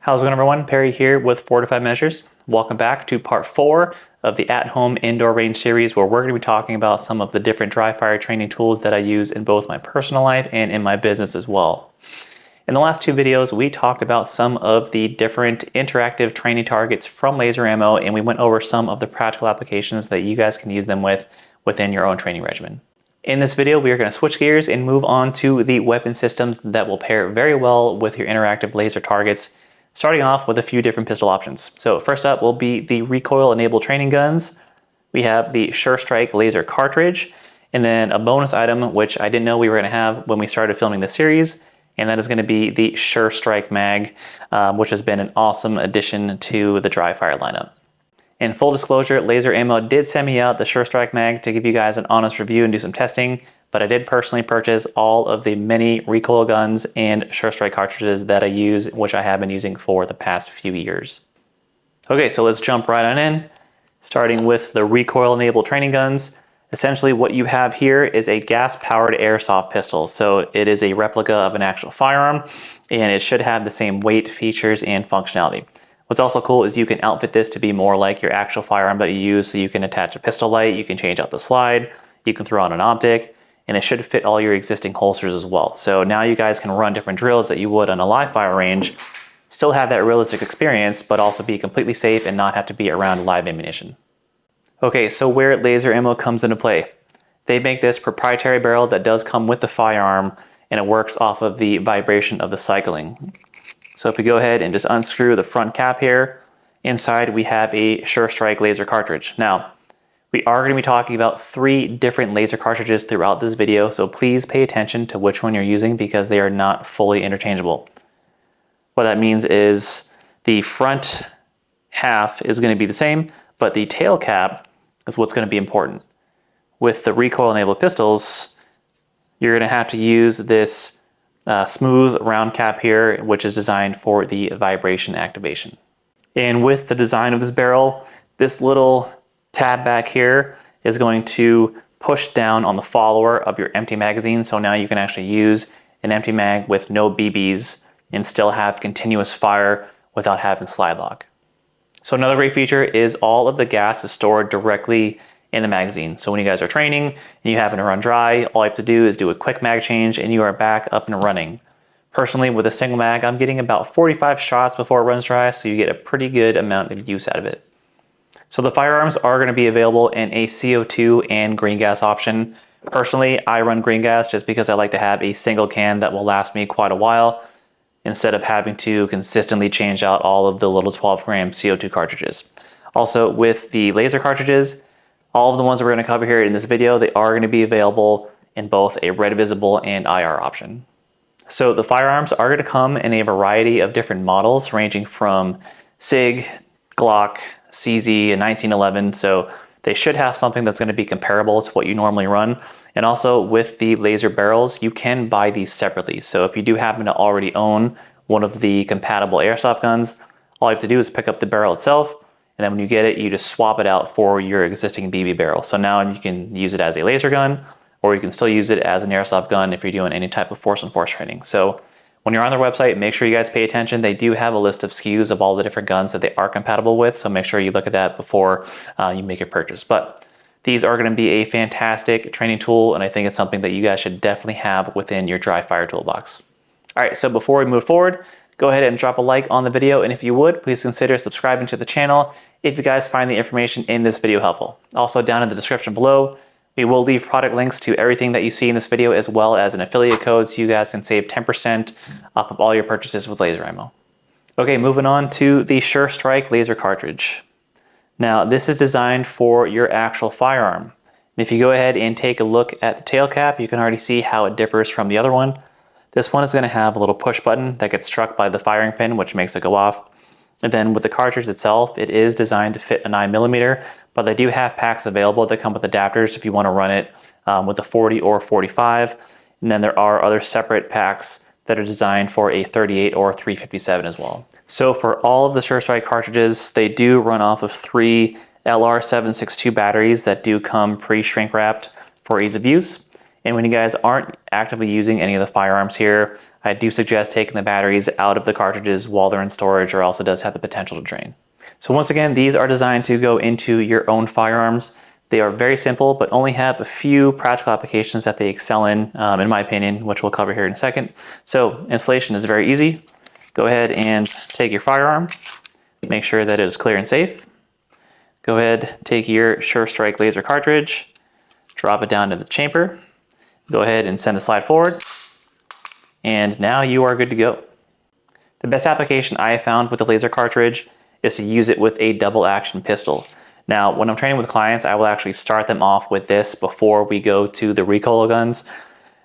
How's it going, everyone? Perry here with Fortified Measures. Welcome back to part 4 of the at-home indoor range series, where we're going to be talking about some of the different dry fire training tools that I use in both my personal life and in my business as well. In the last 2 videos, we talked about some of the different interactive training targets from laser ammo, and we went over some of the practical applications that you guys can use them within your own training regimen. In this video, we are going to switch gears and move on to the weapon systems that will pair very well with your interactive laser targets, starting off with a few different pistol options. So first up will be the recoil-enabled training guns. We have the SureStrike laser cartridge, and then a bonus item, which I didn't know we were going to have when we started filming the series, and that is going to be the SureStrikeMAG, which has been an awesome addition to the dry fire lineup. In full disclosure, Laser Ammo did send me out the SureStrikeMAG to give you guys an honest review and do some testing, but I did personally purchase all of the many recoil guns and SureStrike cartridges that I use, which I have been using for the past few years. Okay, so let's jump right on in, starting with the recoil-enabled training guns. Essentially what you have here is a gas-powered airsoft pistol. So it is a replica of an actual firearm, and it should have the same weight, features, and functionality. What's also cool is you can outfit this to be more like your actual firearm that you use, so you can attach a pistol light, you can change out the slide, you can throw on an optic, and it should fit all your existing holsters as well. So now you guys can run different drills that you would on a live fire range, still have that realistic experience, but also be completely safe and not have to be around live ammunition. Okay, so where laser ammo comes into play. They make this proprietary barrel that does come with the firearm, and it works off of the vibration of the cycling. So if we go ahead and just unscrew the front cap here, inside we have a SureStrike laser cartridge. Now, we are going to be talking about 3 different laser cartridges throughout this video, so please pay attention to which one you're using because they are not fully interchangeable. What that means is the front half is going to be the same, but the tail cap is what's going to be important. With the recoil-enabled pistols, you're going to have to use this smooth round cap here, which is designed for the vibration activation. And with the design of this barrel, this little tab back here is going to push down on the follower of your empty magazine, so now you can actually use an empty mag with no BBs and still have continuous fire without having slide lock. So another great feature is all of the gas is stored directly in the magazine. So when you guys are training and you happen to run dry, all you have to do is do a quick mag change and you are back up and running. Personally, with a single mag, I'm getting about 45 shots before it runs dry, so you get a pretty good amount of use out of it. So the firearms are going to be available in a CO2 and green gas option. Personally, I run green gas just because I like to have a single can that will last me quite a while instead of having to consistently change out all of the little 12-gram CO2 cartridges. Also, with the laser cartridges, all of the ones that we're going to cover here in this video, they are going to be available in both a red visible and IR option. So the firearms are going to come in a variety of different models ranging from SIG, Glock, CZ, and 1911, so they should have something that's going to be comparable to what you normally run. And also with the laser barrels, you can buy these separately. So if you do happen to already own one of the compatible airsoft guns, all you have to do is pick up the barrel itself, and then when you get it, you just swap it out for your existing BB barrel. So now you can use it as a laser gun, or you can still use it as an airsoft gun if you're doing any type of force-on-force training. So when you're on their website, make sure you guys pay attention. They do have a list of SKUs of all the different guns that they are compatible with, so make sure you look at that before you make your purchase. But these are going to be a fantastic training tool, and I think it's something that you guys should definitely have within your dry fire toolbox. All right, so before we move forward, go ahead and drop a like on the video, and if you would, please consider subscribing to the channel if you guys find the information in this video helpful. Also, down in the description below, we will leave product links to everything that you see in this video, as well as an affiliate code so you guys can save 10% off of all your purchases with laser ammo. Okay, moving on to the SureStrike laser cartridge. Now, this is designed for your actual firearm. And if you go ahead and take a look at the tail cap, you can already see how it differs from the other one. This one is going to have a little push button that gets struck by the firing pin, which makes it go off. And then with the cartridge itself, it is designed to fit a 9mm, but they do have packs available that come with adapters if you want to run it with a 40 or 45. And then there are other separate packs that are designed for a 38 or 357 as well. So for all of the SureStrike cartridges, they do run off of 3 LR762 batteries that do come pre-shrink wrapped for ease of use. And when you guys aren't actively using any of the firearms here, I do suggest taking the batteries out of the cartridges while they're in storage, or else it does have the potential to drain. So once again, these are designed to go into your own firearms. They are very simple, but only have a few practical applications that they excel in my opinion, which we'll cover here in a second. So installation is very easy. Go ahead and take your firearm, make sure that it is clear and safe. Go ahead, take your SureStrike laser cartridge, drop it down to the chamber. Go ahead and send the slide forward. And now you are good to go. The best application I have found with the laser cartridge is to use it with a double action pistol. Now, when I'm training with clients, I will actually start them off with this before we go to the recoil guns,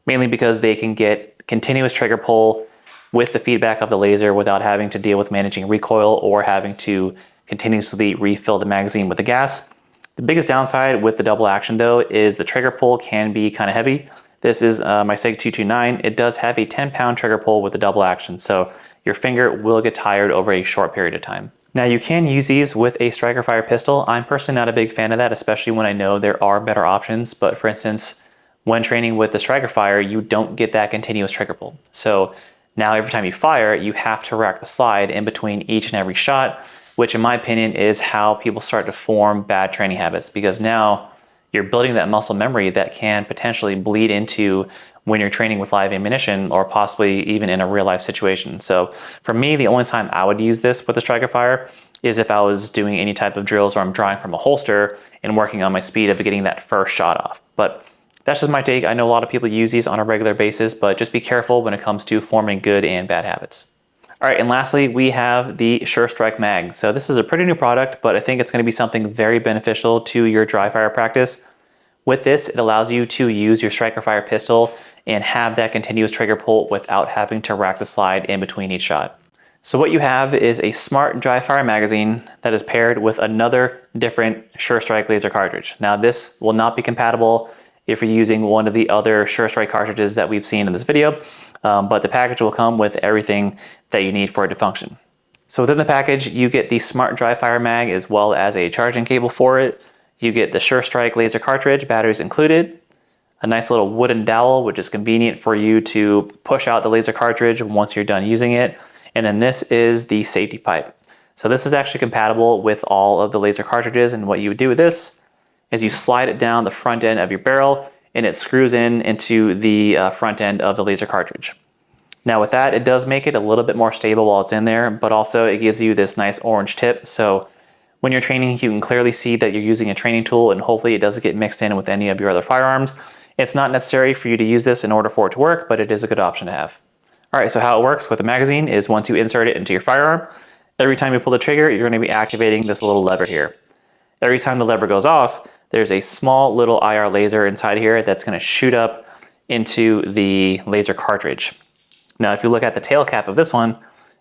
mainly because they can get continuous trigger pull with the feedback of the laser without having to deal with managing recoil or having to continuously refill the magazine with the gas. The biggest downside with the double action though is the trigger pull can be kind of heavy. This is my SIG 229. It does have a 10-pound trigger pull with the double action, so your finger will get tired over a short period of time. Now you can use these with a striker fire pistol. I'm personally not a big fan of that, especially when I know there are better options. But for instance, when training with the striker fire, you don't get that continuous trigger pull. So now every time you fire, you have to rack the slide in between each and every shot, which in my opinion is how people start to form bad training habits, because now you're building that muscle memory that can potentially bleed into when you're training with live ammunition or possibly even in a real life situation. So for me, the only time I would use this with the striker fire is if I was doing any type of drills where I'm drawing from a holster and working on my speed of getting that first shot off. But that's just my take. I know a lot of people use these on a regular basis, but just be careful when it comes to forming good and bad habits. All right, and lastly, we have the SureStrikeMAG. So this is a pretty new product, but I think it's gonna be something very beneficial to your dry fire practice. With this, it allows you to use your striker fire pistol and have that continuous trigger pull without having to rack the slide in between each shot. So what you have is a smart dry fire magazine that is paired with another different SureStrike laser cartridge. Now this will not be compatible if you're using one of the other SureStrike cartridges that we've seen in this video, but the package will come with everything that you need for it to function. So within the package, you get the smart dry fire mag as well as a charging cable for it. You get the SureStrike laser cartridge, batteries included, a nice little wooden dowel, which is convenient for you to push out the laser cartridge once you're done using it. And then this is the safety pipe. So this is actually compatible with all of the laser cartridges, and what you would do with this is you slide it down the front end of your barrel and it screws into the front end of the laser cartridge. Now with that, it does make it a little bit more stable while it's in there, but also it gives you this nice orange tip. So when you're training, you can clearly see that you're using a training tool, and hopefully it doesn't get mixed in with any of your other firearms. It's not necessary for you to use this in order for it to work, but it is a good option to have. All right, so how it works with the magazine is once you insert it into your firearm, every time you pull the trigger, you're gonna be activating this little lever here. Every time the lever goes off, there's a small little IR laser inside here that's gonna shoot up into the laser cartridge. Now, if you look at the tail cap of this one,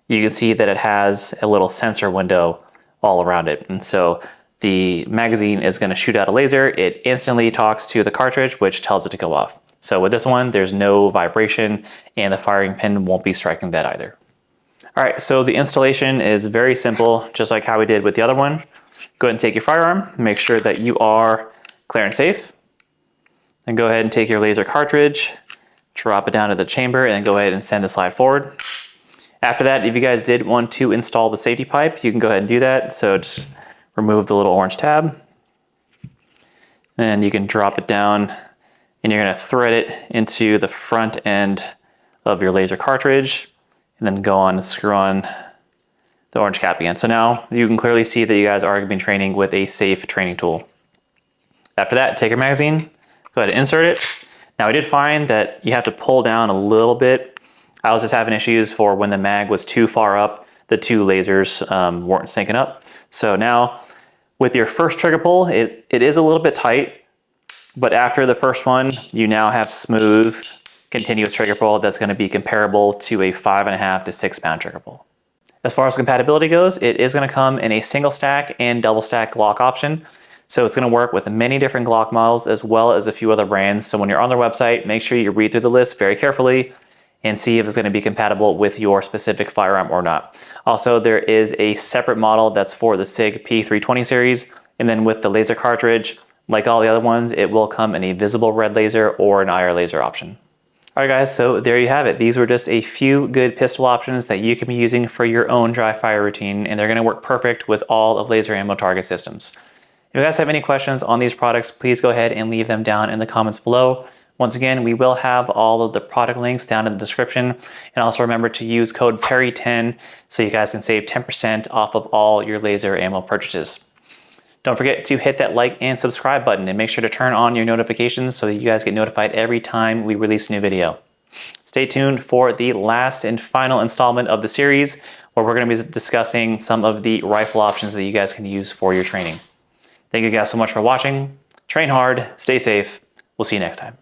you can see that it has a little sensor window all around it. And so the magazine is gonna shoot out a laser. It instantly talks to the cartridge, which tells it to go off. So with this one, there's no vibration and the firing pin won't be striking that either. All right, so the installation is very simple, just like how we did with the other one. Go ahead and take your firearm, make sure that you are clear and safe. Then go ahead and take your laser cartridge, drop it down to the chamber, and then go ahead and send the slide forward. After that, if you guys did want to install the safety pipe, you can go ahead and do that. So just remove the little orange tab. Then you can drop it down and you're gonna thread it into the front end of your laser cartridge and then go on and screw on the orange cap again. So now you can clearly see that you guys are gonna be training with a safe training tool. After that, take your magazine, go ahead and insert it. Now I did find that you have to pull down a little bit. I was just having issues for when the mag was too far up, the two lasers weren't syncing up. So now with your first trigger pull, it is a little bit tight, but after the first one, you now have smooth, continuous trigger pull that's gonna be comparable to a 5.5 to 6 pound trigger pull. As far as compatibility goes, it is gonna come in a single stack and double stack Glock option. So it's gonna work with many different Glock models as well as a few other brands. So when you're on their website, make sure you read through the list very carefully and see if it's gonna be compatible with your specific firearm or not. Also, there is a separate model that's for the SIG P320 series, and then with the laser cartridge, Like all the other ones, it will come in a visible red laser or an IR laser option. All right guys, so there you have it. These were just a few good pistol options that you can be using for your own dry fire routine, and they're gonna work perfect with all of laser ammo target systems. If you guys have any questions on these products, please go ahead and leave them down in the comments below. Once again, we will have all of the product links down in the description, and also remember to use code PERRY10 so you guys can save 10% off of all your laser ammo purchases. Don't forget to hit that like and subscribe button and make sure to turn on your notifications so that you guys get notified every time we release a new video. Stay tuned for the last and final installment of the series where we're going to be discussing some of the rifle options that you guys can use for your training. Thank you guys so much for watching. Train hard, stay safe. We'll see you next time.